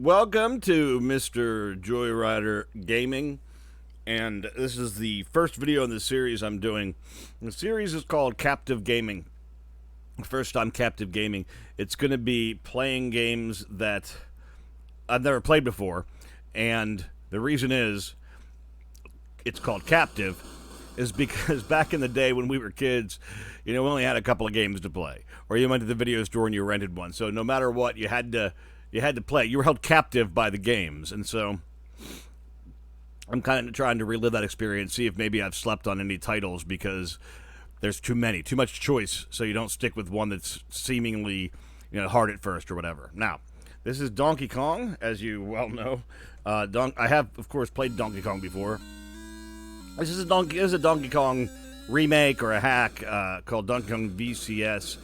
Welcome to Mr. Joyrider Gaming, and this is the first video in the series I'm doing. The series is called Captive Gaming. First time Captive Gaming. It's going to be playing games that I've never played before, and the reason is it's called Captive is because back in the day when we were kids, we only had a couple of games to play, or you went to the video store and you rented one. So no matter what, you had to play. You were held captive by the games, and so I'm kind of trying to relive that experience, see if maybe I've slept on any titles because there's too much choice, so you don't stick with one that's seemingly hard at first or whatever. Now, this is Donkey Kong, as you well know. I have, of course, played Donkey Kong before. This is a Donkey Kong remake or a hack called Donkey Kong VCS.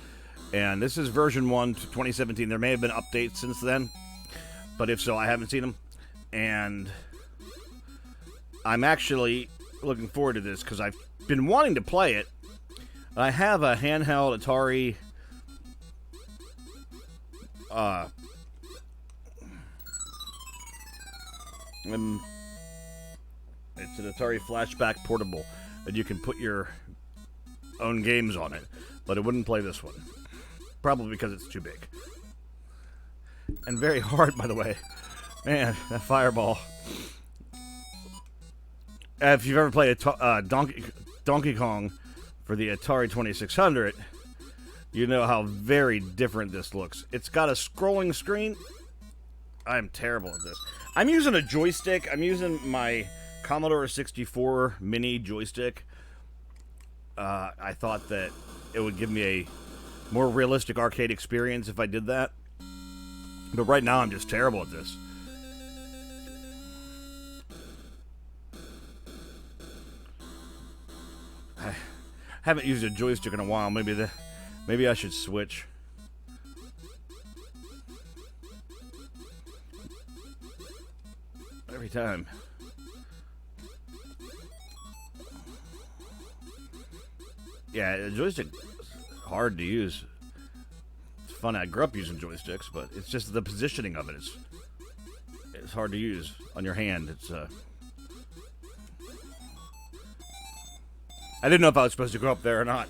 And this is version 1 to 2017. There may have been updates since then, but if so, I haven't seen them. And I'm actually looking forward to this because I've been wanting to play it. I have a handheld Atari it's an Atari Flashback Portable, and you can put your own games on it, but it wouldn't play this one. Probably because it's too big. And very hard, by the way. Man, that fireball. If you've ever played Donkey Kong for the Atari 2600, you know how very different this looks. It's got a scrolling screen. I'm terrible at this. I'm using a joystick. I'm using my Commodore 64 mini joystick. I thought that it would give me a more realistic arcade experience if I did that. But right now I'm just terrible at this. I haven't used a joystick in a while. Maybe I should switch. Every time. Yeah, the joystick hard to use. It's fun. I grew up using joysticks, but it's just the positioning of it. It's hard to use on your hand. I didn't know if I was supposed to go up there or not.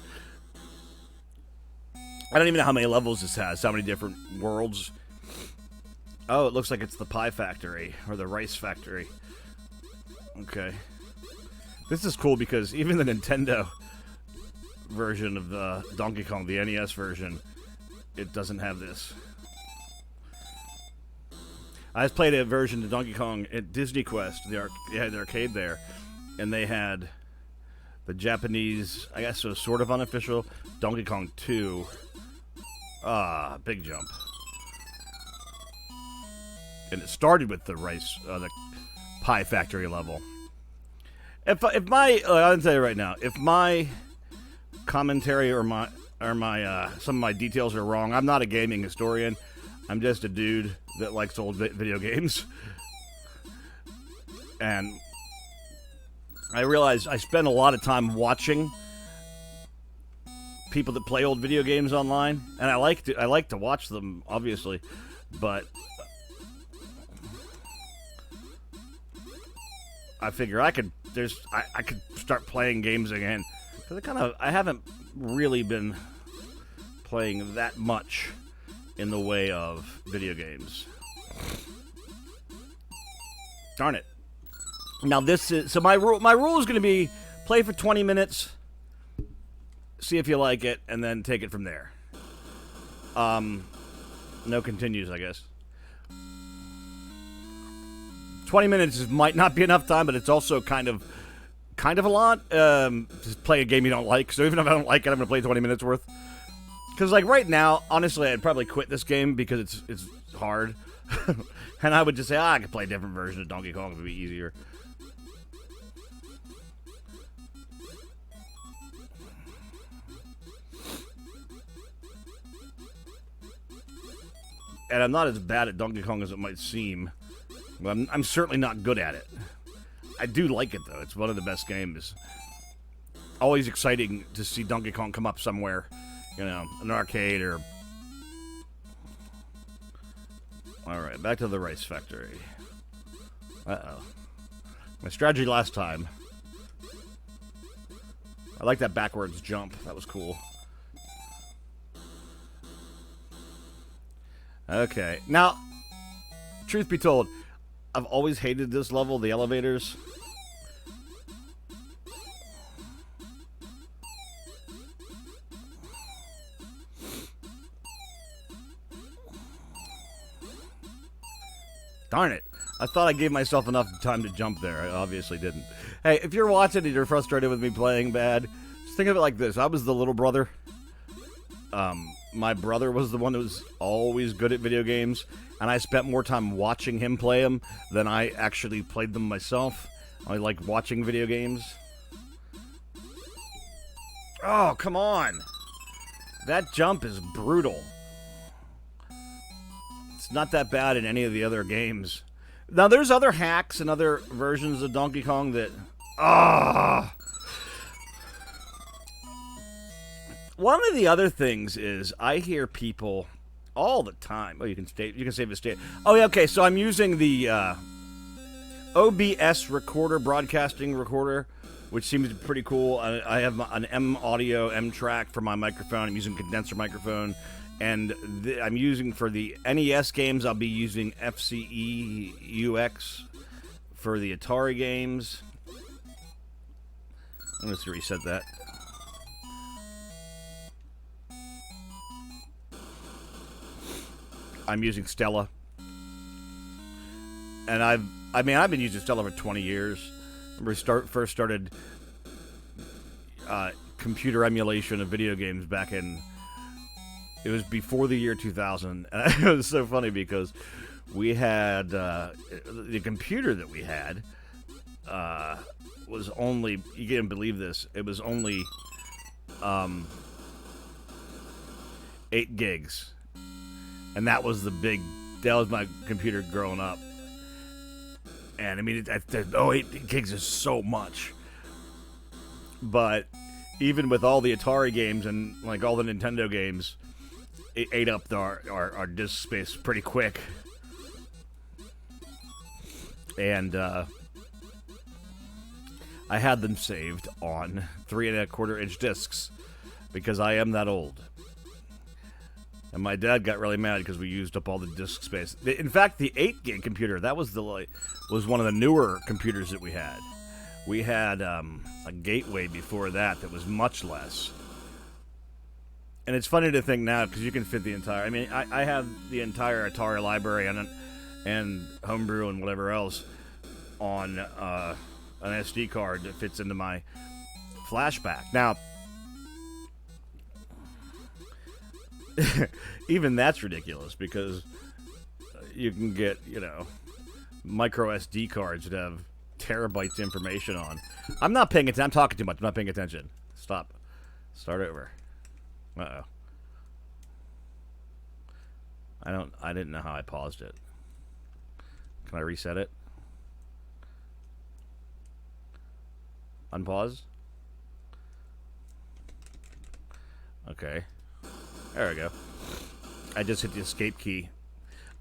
I don't even know how many levels this has. How many different worlds. Oh, it looks like it's the pie factory or the rice factory. Okay. This is cool because even the Nintendo version of the Donkey Kong, the NES version, it doesn't have this. I played a version of Donkey Kong at Disney Quest. They had the arcade there, and they had the Japanese, I guess it was sort of unofficial, Donkey Kong 2. Big jump. And it started with the the pie factory level. I'll tell you right now, if my commentary or some of my details are wrong, I'm not a gaming historian. I'm just a dude that likes old video games. And I realize I spend a lot of time watching people that play old video games online, and I like to watch them, obviously, but I figure I could start playing games again. Because I haven't really been playing that much in the way of video games. Darn it. Now my rule is going to be play for 20 minutes, see if you like it, and then take it from there. No continues, I guess. 20 minutes might not be enough time, but it's also kind of a lot. Just play a game you don't like. So even if I don't like it, I'm gonna play 20 minutes worth. Because like right now, honestly, I'd probably quit this game because it's hard, and I would just say, I could play a different version of Donkey Kong. It would be easier. And I'm not as bad at Donkey Kong as it might seem. But I'm certainly not good at it. I do like it, though. It's one of the best games. Always exciting to see Donkey Kong come up somewhere. An arcade or Alright, back to the rice factory. Uh-oh. My strategy last time. I like that backwards jump. That was cool. Okay. Now, truth be told, I've always hated this level, the elevators. Darn it. I thought I gave myself enough time to jump there. I obviously didn't. Hey, if you're watching and you're frustrated with me playing bad, just think of it like this. I was the little brother. My brother was the one who was always good at video games, and I spent more time watching him play them than I actually played them myself. I like watching video games. Oh, come on. That jump is brutal. It's not that bad in any of the other games. Now, there's other hacks and other versions of Donkey Kong that... One of the other things is I hear people all the time... Oh, you can save a state. Oh, yeah, okay, so I'm using the OBS recorder, broadcasting recorder, which seems pretty cool. I have an M audio, M track for my microphone. I'm using condenser microphone. And I'm using, for the NES games, I'll be using FCE-UX. For the Atari games, I'm going to reset that. I'm using Stella. And I've been using Stella for 20 years. Remember, first started computer emulation of video games back in... It was before the year 2000, and it was so funny because we had the computer that we had was only, you can't believe this, it was only 8 gigs, and that was my computer growing up. And I mean, 8 gigs is so much, but even with all the Atari games and like all the Nintendo games, it ate up our disk space pretty quick. And I had them saved on 3¼ inch discs because I am that old. And my dad got really mad because we used up all the disk space. In fact, the 8 gig computer, that was was one of the newer computers that we had. We had a Gateway before that was much less. And it's funny to think now, because you can fit the entire... I mean, I have the entire Atari library and homebrew and whatever else on an SD card that fits into my flashback. Now, even that's ridiculous, because you can get, micro SD cards that have terabytes of information on. I'm not paying attention. I'm talking too much. I'm not paying attention. Stop. Start over. Uh-oh. I didn't know how I paused it. Can I reset it? Unpause? Okay. There we go. I just hit the escape key.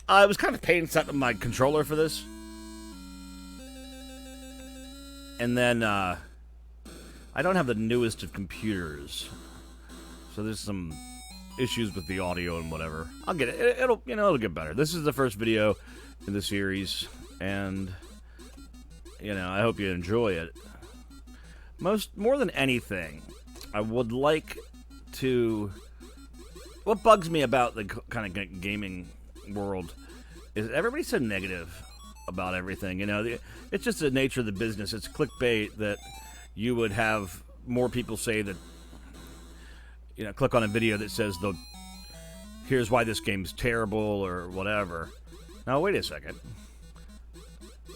I was kind of paying setting my controller for this. And then, I don't have the newest of computers. So there's some issues with the audio and whatever. I'll get it. It'll get better. This is the first video in the series, and I hope you enjoy it. More than anything, I would like to... What bugs me about the kind of gaming world is everybody's so negative about everything. It's just the nature of the business. It's clickbait that you would have more people say that, click on a video that says, here's why this game's terrible or whatever. Now, wait a second.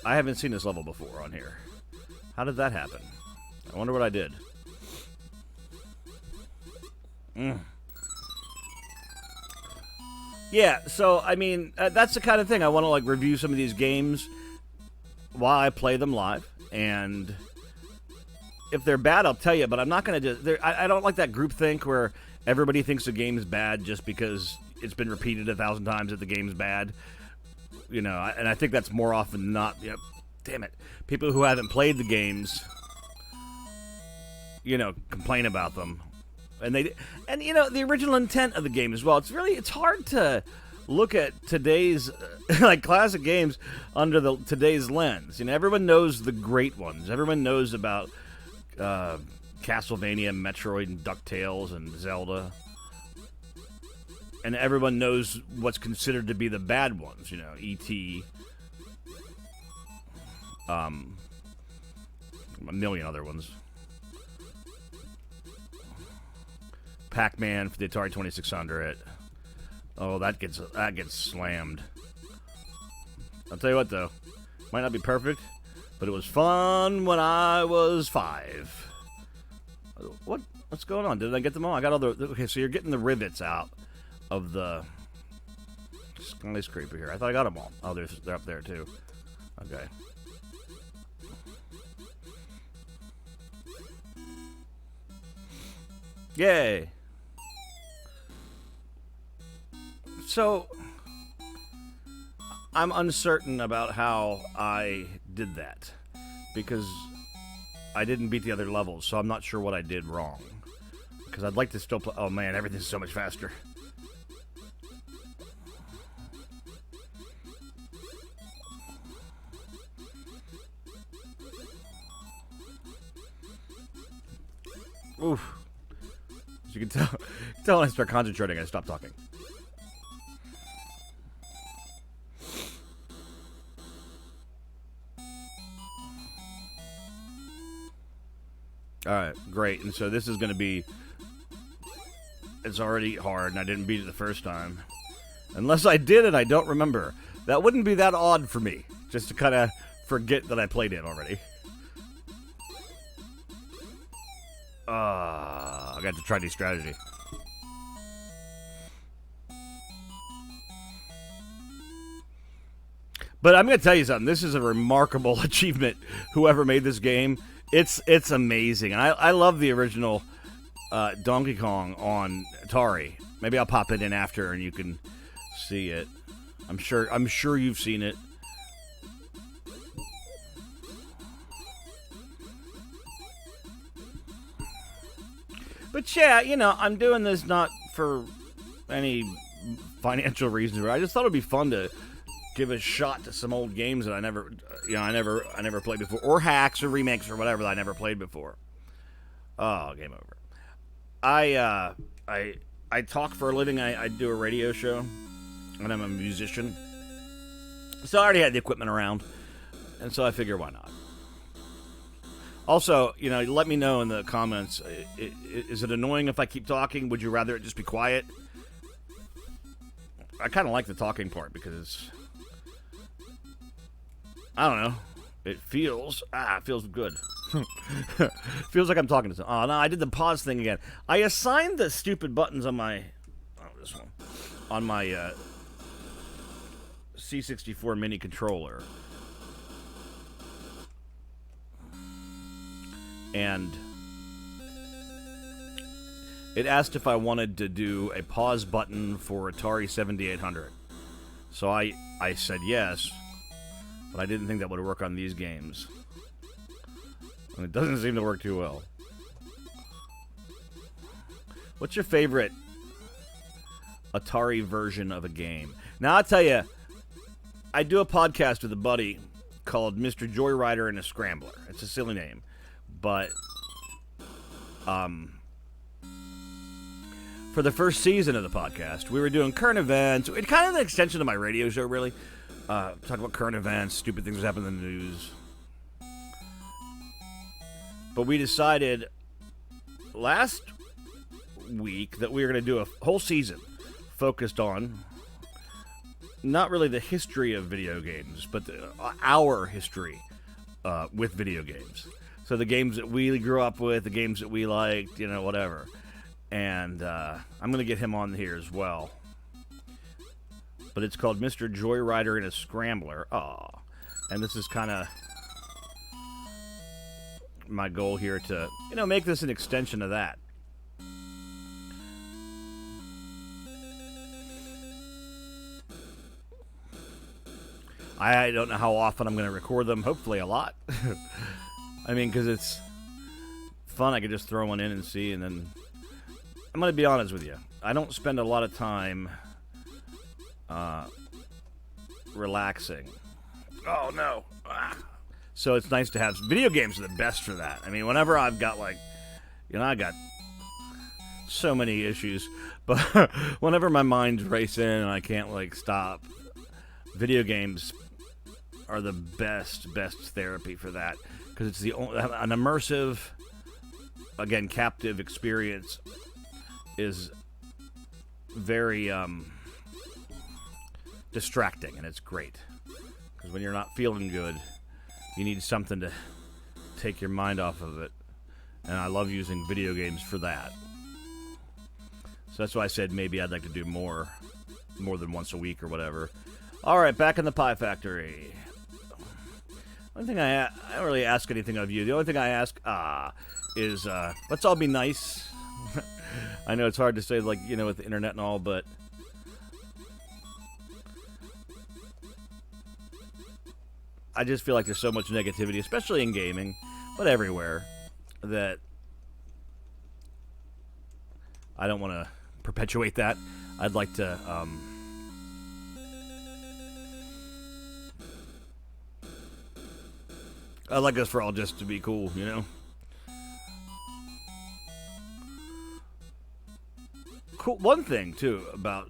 I haven't seen this level before on here. How did that happen? I wonder what I did. Yeah, so, I mean, that's the kind of thing. I want to, review some of these games while I play them live. And if they're bad, I'll tell you, but I'm not going to just... I don't like that groupthink where everybody thinks the game's bad just because it's been repeated 1,000 times that the game's bad. you know, and I think that's more often than not. You know, damn it, people who haven't played the games, you know, complain about them, and you know, the original intent of the game as well. It's hard to look at today's like classic games under today's lens. You know, everyone knows the great ones. Everyone knows about Castlevania, Metroid, and DuckTales, and Zelda. And everyone knows what's considered to be the bad ones, you know, E.T., a million other ones. Pac-Man for the Atari 2600. Oh, that gets slammed. I'll tell you what, though. Might not be perfect, but it was fun when I was 5. What's going on? Did I get them all? I got all the... Okay, so you're getting the rivets out of the skyscraper here. I thought I got them all. Oh, they're up there, too. Okay. Yay! So, I'm uncertain about how I did that, because I didn't beat the other levels, so I'm not sure what I did wrong. Because I'd like to still play... Oh man, everything's so much faster. Oof. As you can tell when I start concentrating, I stop talking. Alright, great. And so this is going to be... It's already hard, and I didn't beat it the first time. Unless I did and I don't remember. That wouldn't be that odd for me, just to kind of forget that I played it already. I got to try new strategy. But I'm going to tell you something. This is a remarkable achievement. Whoever made this game, it's amazing. And I love the original Donkey Kong on Atari. Maybe I'll pop it in after and you can see it. I'm sure you've seen it. But yeah, you know, I'm doing this not for any financial reasons. I just thought it'd be fun to give a shot to some old games that I never played before, or hacks or remakes or whatever that I never played before. Oh, game over. I talk for a living. I do a radio show, and I'm a musician. So I already had the equipment around, and so I figure why not. Also, you know, let me know in the comments, is it annoying if I keep talking? Would you rather it just be quiet? I kind of like the talking part because, I don't know, it feels good. Feels like I'm talking to someone. Oh, no, I did the pause thing again. I assigned the stupid buttons on my, this one, on my C64 mini controller. And it asked if I wanted to do a pause button for Atari 7800. So I said yes, but I didn't think that would work on these games. And it doesn't seem to work too well. What's your favorite Atari version of a game? Now, I'll tell you, I do a podcast with a buddy called Mr. Joyrider and a Scrambler. It's a silly name. But, for the first season of the podcast, we were doing current events. It's kind of an extension of my radio show, really. Talk about current events, stupid things that happen in the news. But we decided last week that we were going to do a whole season focused on not really the history of video games, but our history with video games. So the games that we grew up with, the games that we liked, you know, whatever. And I'm going to get him on here as well. But it's called Mr. Joyrider and a Scrambler. Aw. And this is kind of my goal here to, you know, make this an extension of that. I don't know how often I'm going to record them. Hopefully a lot. I mean, because it's fun. I could just throw one in and see, and then... I'm going to be honest with you. I don't spend a lot of time relaxing. Oh, no. So it's nice to have... Video games are the best for that. I mean, whenever I've got, like... I got so many issues. But whenever my mind's racing and I can't, like, stop... Video games are the best therapy for that. Because it's an immersive, again, captive experience is very distracting, and it's great. Because when you're not feeling good, you need something to take your mind off of it. And I love using video games for that. So that's why I said maybe I'd like to do more than once a week or whatever. Alright, back in the Pie Factory. One thing I don't really ask anything of you. The only thing I ask is let's all be nice. I know it's hard to say, like, with the internet and all, but I just feel like there's so much negativity, especially in gaming, but everywhere, that I don't want to perpetuate that. I'd like to I'd like us for all just to be cool, Cool. One thing, too, about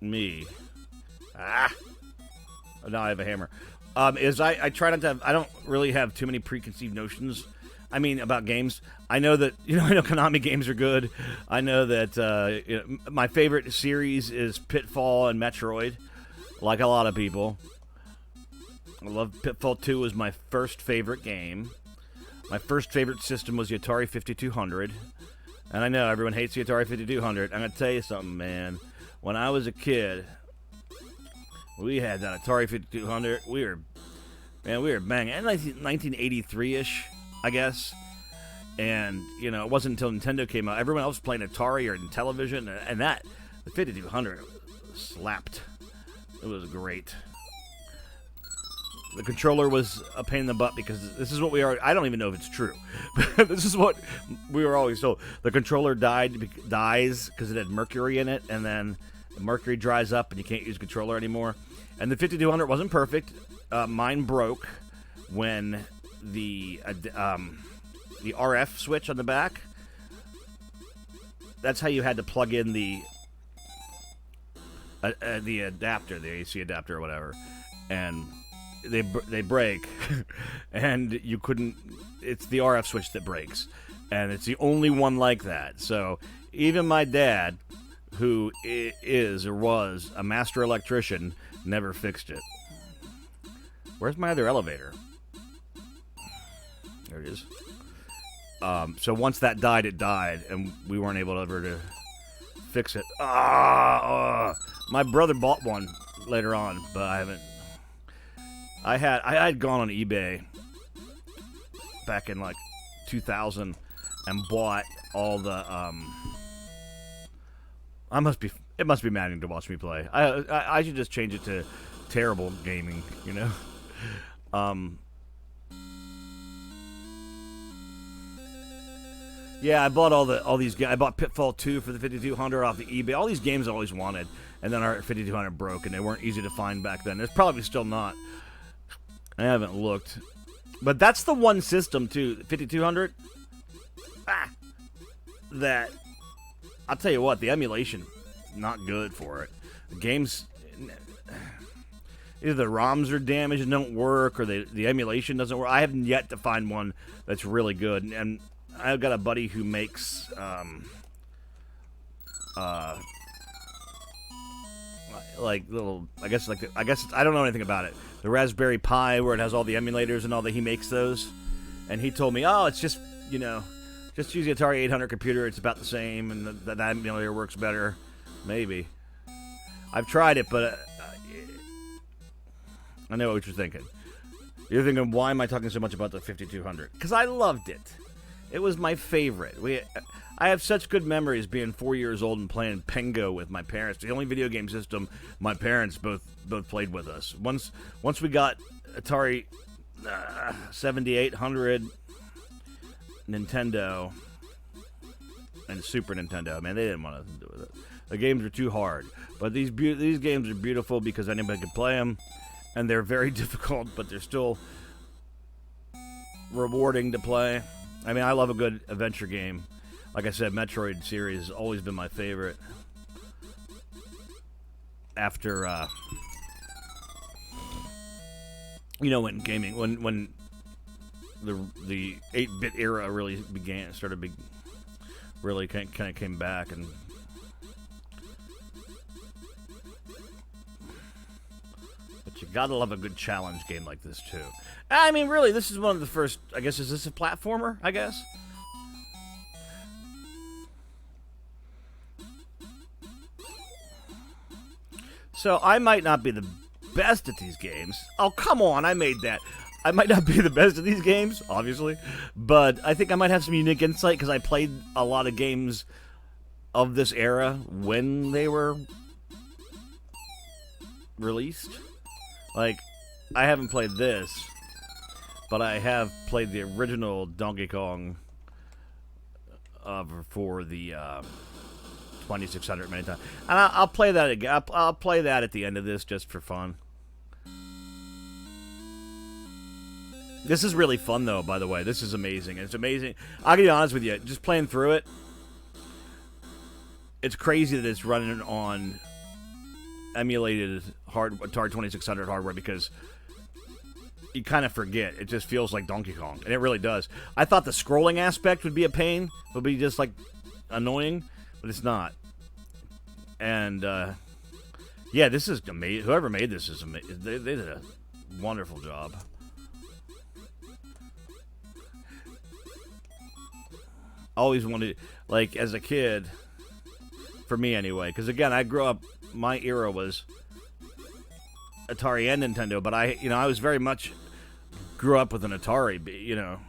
me. Now I have a hammer. Is I try not to have... I don't really have too many preconceived notions, about games. I know that, I know Konami games are good. I know that my favorite series is Pitfall and Metroid, like a lot of people. I love Pitfall 2 was my first favorite game. My first favorite system was the Atari 5200. And I know everyone hates the Atari 5200. I'm going to tell you something, man. When I was a kid, we had that Atari 5200. We were banging. And 1983-ish, I guess. And, it wasn't until Nintendo came out. Everyone else was playing Atari or in television. And the 5200 slapped. It was great. The controller was a pain in the butt because this is what we are. I don't even know if it's true. But this is what we were always told. The controller dies because it had mercury in it, and then the mercury dries up and you can't use the controller anymore. And the 5200 wasn't perfect. Mine broke when the RF switch on the back. That's how you had to plug in the adapter, the AC adapter or whatever, and they break, and you couldn't. It's the RF switch that breaks, and it's the only one like that. So even my dad, who is or was a master electrician, never fixed it. Where's my other elevator? There it is. So once that died, it died, and we weren't able ever to fix it. My brother bought one later on, but I haven't. I had gone on eBay back in like 2000 and bought all the it must be maddening to watch me play. I should just change it to terrible gaming, Yeah, I bought all these games. I bought Pitfall 2 for the 5200 off the eBay. All these games I always wanted, and then our 5200 broke, and they weren't easy to find back then. It's probably still not. I haven't looked. But that's the one system, too, 5200, that, I'll tell you what, the emulation, not good for it. The games, either the ROMs are damaged and don't work, or the emulation doesn't work. I haven't yet to find one that's really good, and I've got a buddy who makes, like little, I guess I don't know anything about it. The Raspberry Pi, where it has all the emulators and all that, he makes those. And he told me, it's just, just use the Atari 800 computer. It's about the same, and that emulator works better. Maybe. I've tried it, but I know what you're thinking. You're thinking, why am I talking so much about the 5200? Because I loved it. It was my favorite. I have such good memories being 4 years old and playing Pengo with my parents. The only video game system my parents both played with us. Once we got Atari 7800, Nintendo, and Super Nintendo, man, they didn't want nothing to do with it. The games were too hard. But these games are beautiful because anybody can play them, and they're very difficult, but they're still rewarding to play. I mean, I love a good adventure game. Like I said, Metroid series has always been my favorite. After, you know, when gaming, when the 8-bit era really really kind of came back, and but you gotta love a good challenge game like this too. I mean, really, this is one of the first. I guess, is this a platformer? I guess. So I might not be the best at these games. Oh, come on, I made that. I might not be the best at these games, obviously, but I think I might have some unique insight because I played a lot of games of this era when they were released. Like, I haven't played this, but I have played the original Donkey Kong for the 2600 many times. And I'll play that again. I'll play that at the end of this just for fun. This is really fun, though, by the way. This is amazing. It's amazing. I'll be honest with you. Just playing through it, it's crazy that it's running on emulated Atari 2600 hardware because you kind of forget. It just feels like Donkey Kong, and it really does. I thought the scrolling aspect would be a pain. It would be just, like, annoying, but it's not. And, yeah, this is amazing. Whoever made this is amazing. They did a wonderful job. Always wanted, like, as a kid, for me anyway, because again, I grew up, my era was Atari and Nintendo, but I was very much grew up with an Atari. You know,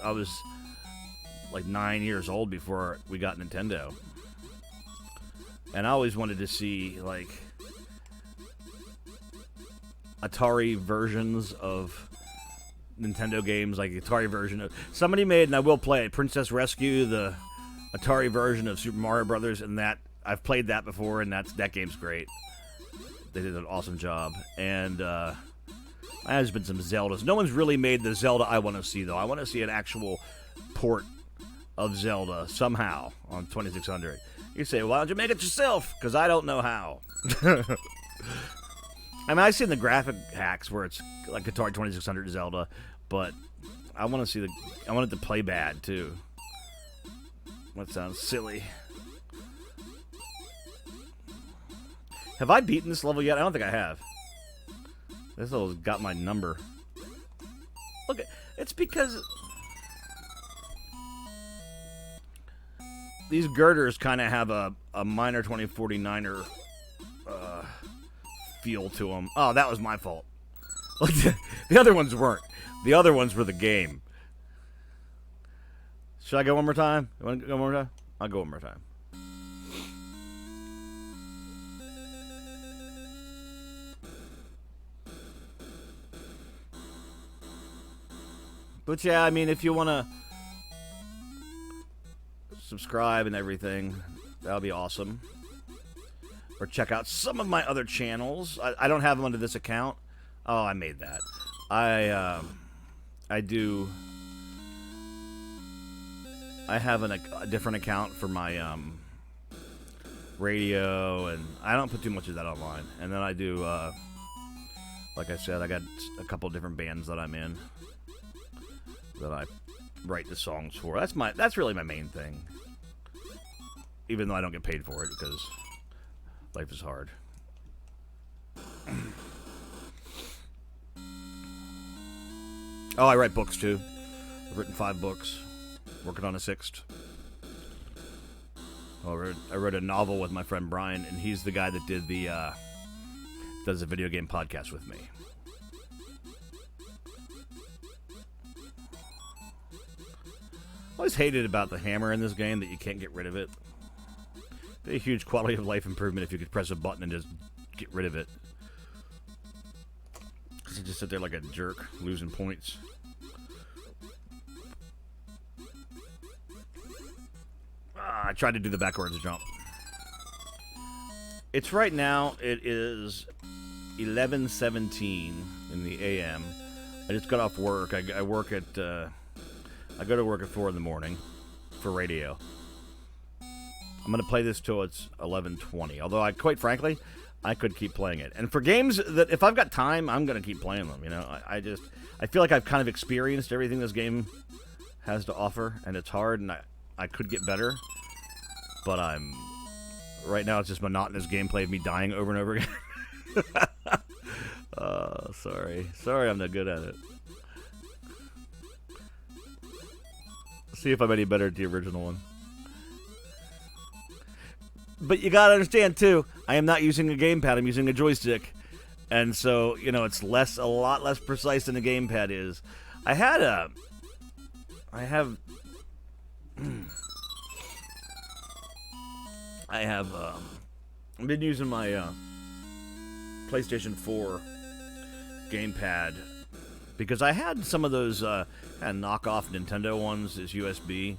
I was like 9 years old before we got Nintendo, and I always wanted to see like Atari versions of Nintendo games, like the Atari version of somebody made, and I will play it, Princess Rescue, the Atari version of Super Mario Brothers, and that I've played that before, and that game's great. They did an awesome job, and there's been some Zeldas. No one's really made the Zelda I want to see, though. I want to see an actual port of Zelda somehow on 2600. You say, why don't you make it yourself? Because I don't know how. I mean, I've seen the graphic hacks where it's like Atari 2600 Zelda, but I want to see I want it to play bad too. That sounds silly. Have I beaten this level yet? I don't think I have. This level's got my number. Look, it's because these girders kind of have a minor 2049er feel to them. Oh, that was my fault. Like the other ones weren't. The other ones were the game. Should I go one more time? You want to go one more time? I'll go one more time. But yeah, I mean, if you want to subscribe and everything, that'll be awesome. Or check out some of my other channels. I don't have them under this account. Oh, I made that. I do. I have a different account for my radio, and I don't put too much of that online. And then I do, like I said, I got a couple different bands that I'm in that I write the songs for. That's really my main thing. Even though I don't get paid for it because life is hard. Oh, I write books too. I've written 5 books. Working on a 6th. I wrote a novel with my friend Brian, and he's the guy that did does a video game podcast with me. always hated about the hammer in this game that you can't get rid of it. Be a huge quality of life improvement if you could press a button and just get rid of it. Because you just sit there like a jerk, losing points. I tried to do the backwards jump. It's right now, it is 11:17 in the a.m. I just got off work. I work at, I go to work at 4 in the morning for radio. I'm going to play this till it's 11:20. Although, quite frankly, I could keep playing it. And for games that, if I've got time, I'm going to keep playing them, you know. I feel like I've kind of experienced everything this game has to offer, and it's hard, and I could get better. But right now it's just monotonous gameplay of me dying over and over again. Sorry. Sorry I'm not good at it. See if I'm any better at the original one. But you gotta understand, too, I am not using a gamepad, I'm using a joystick. And so, you know, it's a lot less precise than the gamepad is. I've been using my PlayStation 4 gamepad because I had some of those kind of knockoff Nintendo ones as USB.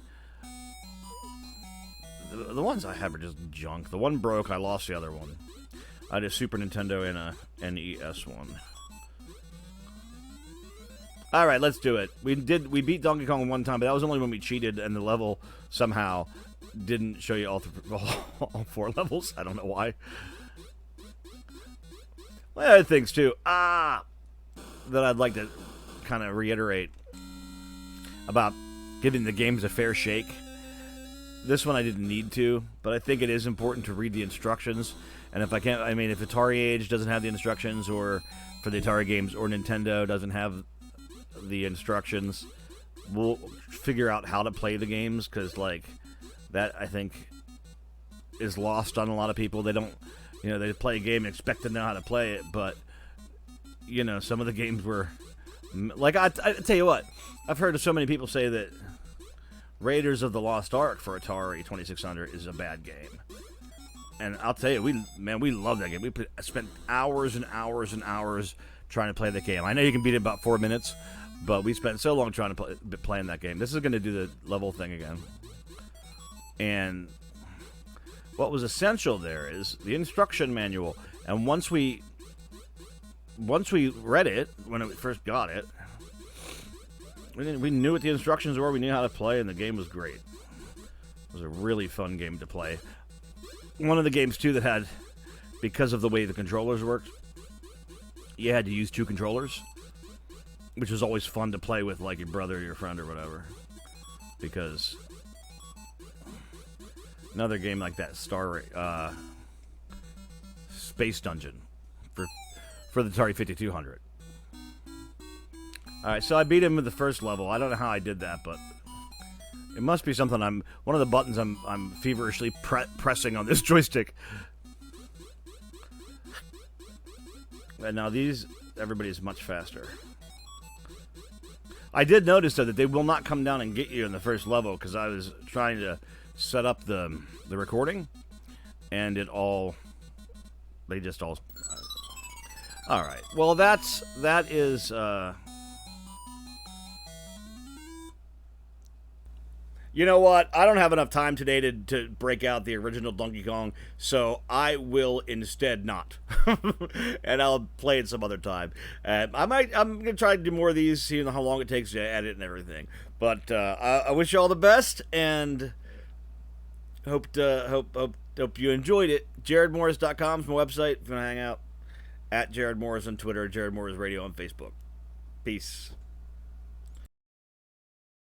The ones I had were just junk. The one broke, I lost the other one. I had a Super Nintendo and a NES one. Alright, let's do it. We beat Donkey Kong one time, but that was only when we cheated and the level somehow didn't show you all 4 levels. I don't know why. Well, other things too. That I'd like to kind of reiterate about giving the games a fair shake. This one I didn't need to, but I think it is important to read the instructions. And if I can't, I mean, if Atari Age doesn't have the instructions, or for the Atari games, or Nintendo doesn't have the instructions, we'll figure out how to play the games, because, like, that, I think, is lost on a lot of people. They don't, you know, they play a game and expect to know how to play it, but, you know, some of the games were, like, I tell you what, I've heard of so many people say that Raiders of the Lost Ark for Atari 2600 is a bad game. And I'll tell you, we love that game. We spent hours and hours and hours trying to play that game. I know you can beat it in about 4 minutes, but we spent so long trying to playing that game. This is going to do the level thing again. And what was essential there is the instruction manual. And once we read it, when we first got it, we knew what the instructions were, we knew how to play, and the game was great. It was a really fun game to play. One of the games, too, that had, because of the way the controllers worked, you had to use 2 controllers, which was always fun to play with, like, your brother or your friend or whatever. Because another game like that, Space Dungeon, for the Atari 5200. Alright, so I beat him with the first level. I don't know how I did that, but it must be something one of the buttons I'm feverishly pressing on this joystick. And now everybody's much faster. I did notice, though, that they will not come down and get you in the first level, because I was trying to set up the recording, and they just all... Alright, well, that is... You know what? I don't have enough time today to break out the original Donkey Kong, so I will instead not. And I'll play it some other time. I'm going to try to do more of these, see how long it takes to edit and everything. But I wish you all the best, and hope you enjoyed it. JaredMorris.com is my website if you want to hang out. At Jared Morris on Twitter, Jared Morris Radio on Facebook. Peace.